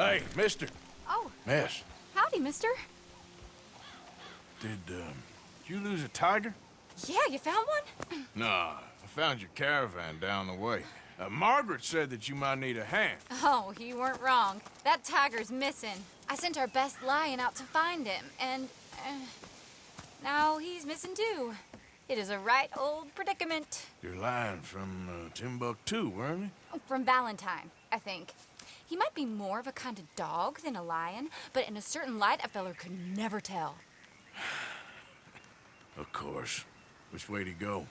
Hey, mister. Oh, Miss, howdy, mister. did you lose a tiger? Yeah, you found one? Nah, I found your caravan down the way. Margaret said that you might need a hand. Oh, you weren't wrong. That tiger's missing. I sent our best lion out to find him, and now he's missing too. It is a right old predicament. You're lying from Timbuktu, weren't you? From Valentine, I think. He might be more of a kind of dog than a lion, but in a certain light, a feller could never tell. Of course. Which way to go?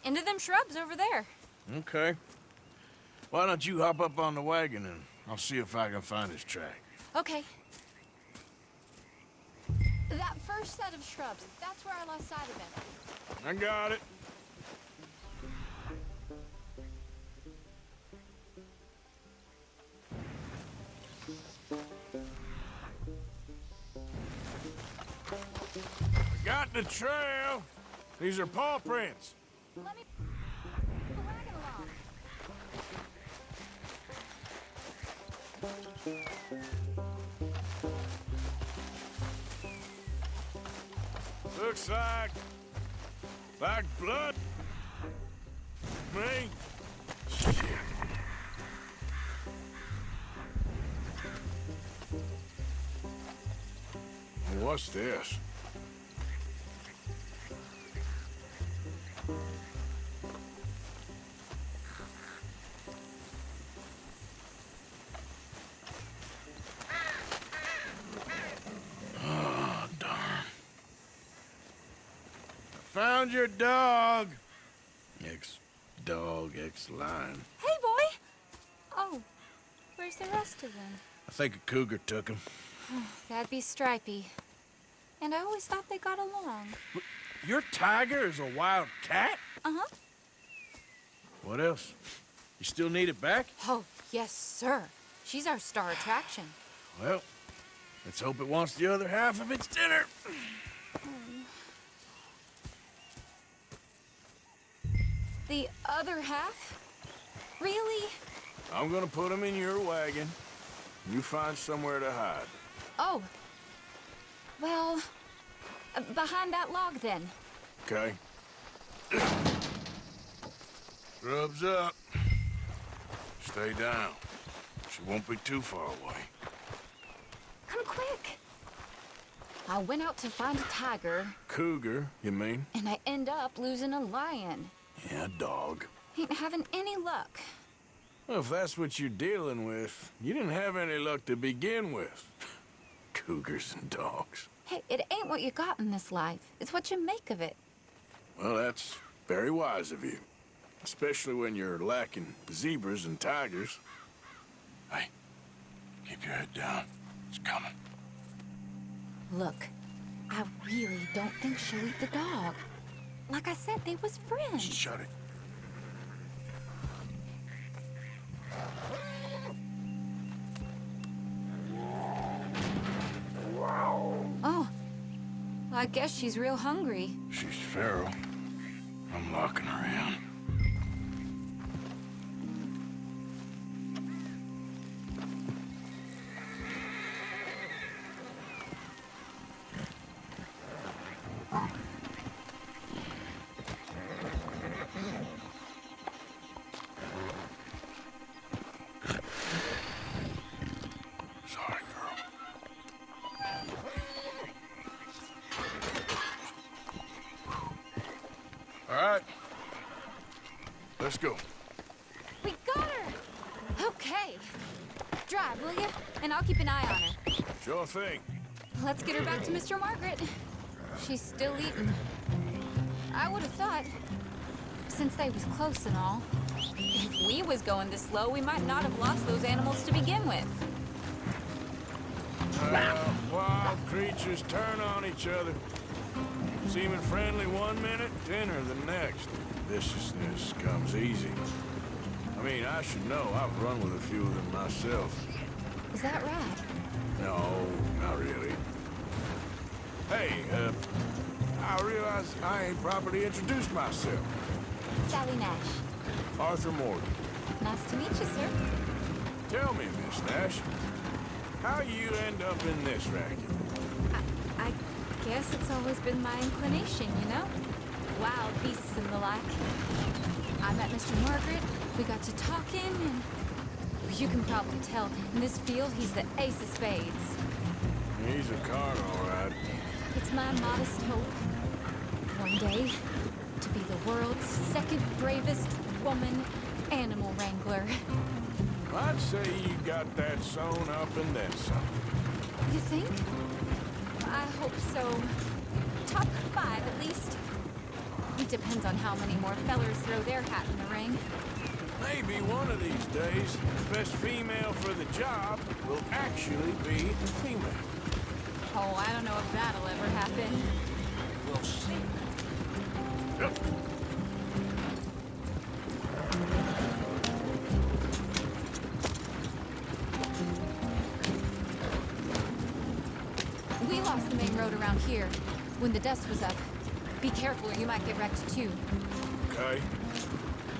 Into them shrubs over there. Okay. Why don't you hop up on the wagon and I'll see if I can find his track. Okay. That first set of shrubs, that's where I lost sight of him. I got it. I got the trail. These are paw prints. Let me the wagon along. Looks like blood. Me. Shit. What's this? Oh, darn. Found your dog. Ex-dog, ex-lion. Hey, boy! Oh, where's the rest of them? I think a cougar took him. That'd be Stripey. And I always thought they got along. Your tiger is a wild cat? Uh-huh. What else? You still need it back? Oh, yes, sir. She's our star attraction. Well, let's hope it wants the other half of its dinner. The other half? Really? I'm gonna put him in your wagon. You find somewhere to hide. Oh. Well, behind that log, then. Okay? Rubs up. Stay down. She won't be too far away. Come quick. I went out to find a tiger, Cougar, you mean? and I end up losing a lion. Yeah, dog. Ain't having any luck. Well, if that's what you're dealing with, you didn't have any luck to begin with. Cougars and dogs. Hey, it ain't what you got in this life. It's what you make of it. Well, that's very wise of you. Especially when you're lacking zebras and tigers. Hey, keep your head down. It's coming. Look, I really don't think she'll eat the dog. Like I said, they was friends. Shut it. Oh, I guess she's real hungry. She's feral. I'm locking her in. Sorry, girl. All right. Let's go. We got her! Okay. Drive, will you? And I'll keep an eye on her. Sure thing. Let's get her back to Mr. Margaret. She's still eating. I would have thought, since they was close and all, if we was going this slow, we might not have lost those animals to begin with. Wild creatures turn on each other. Seeming friendly one minute, tender the next. Viciousness comes easy. I mean, I should know. I've run with a few of them myself. Is that right? No, not really. Hey, I realize I ain't properly introduced myself. Sally Nash. Arthur Morgan. Nice to meet you, sir. Tell me, Miss Nash, How you end up in this racket? I guess it's always been my inclination, you know? Wild beasts and the like. I met Mr. Margaret, we got to talking, and you can probably tell, in this field, he's the ace of spades. He's a card, all right. It's my modest hope, one day, to be the world's second bravest woman animal wrangler. I'd say you got that sewn up and then some. You think? I hope so. Top 5, at least. It depends on how many more fellers throw their hat in the ring. Maybe one of these days, the best female for the job will actually be a female. Oh, I don't know if that'll ever happen. We'll see. Yep. We lost the main road around here when the dust was up. Be careful or you might get wrecked too. Okay.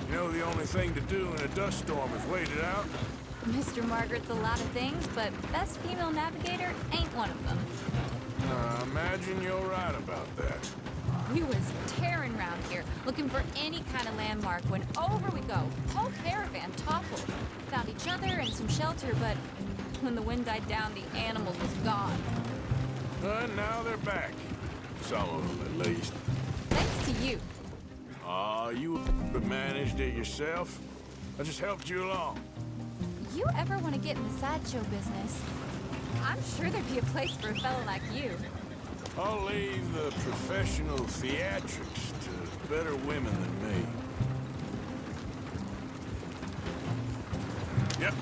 You know the only thing to do in a dust storm is wait it out? Mr. Margaret's a lot of things, but best female navigator ain't one of them. I imagine you're right about that. We was tearing around here, looking for any kind of landmark when over we go. Whole caravan toppled. Found each other and some shelter, but when the wind died down, the animals was gone. And now they're back. Some of them, at least. Thanks to you. Aw, you managed it yourself. I just helped you along. You ever want to get in the sideshow business? I'm sure there'd be a place for a fellow like you. I'll leave the professional theatrics to better women than me. Yep.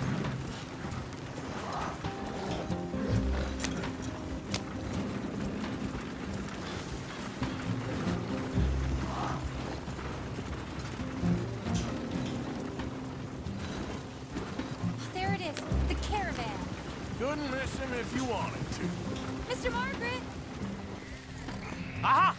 There it is, the caravan. Couldn't miss him if you wanted to. Mr. Margaret! Aha!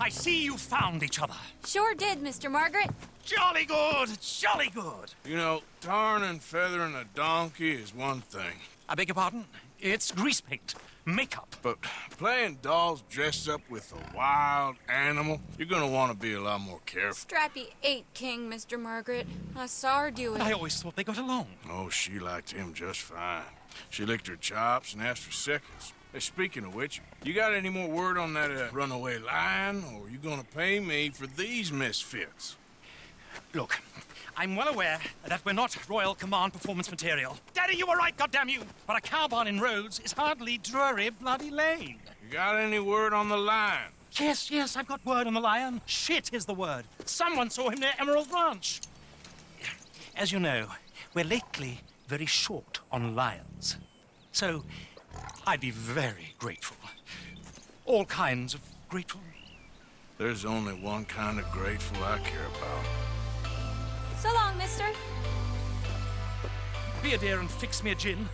I see you found each other. Sure did, Mr. Margaret. Jolly good, jolly good. You know, tarring and feathering a donkey is one thing. I beg your pardon? It's grease paint, makeup. But playing dolls dressed up with a wild animal, you're gonna want to be a lot more careful. Strappy ain't king, Mr. Margaret. I saw her do it. I always thought they got along. Oh, she liked him just fine. She licked her chops and asked for seconds. Hey, speaking of which, you got any more word on that runaway lion, or are you gonna pay me for these misfits? Look, I'm well aware that we're not Royal Command performance material. Daddy, you were right, goddamn you! But a cow barn in Rhodes is hardly Drury Bloody Lane. You got any word on the lion? Yes, I've got word on the lion. Shit is the word. Someone saw him near Emerald Ranch. As you know, we're lately very short on lions. So, I'd be very grateful. All kinds of grateful. There's only one kind of grateful I care about. So long, mister. Be a dear and fix me a gin.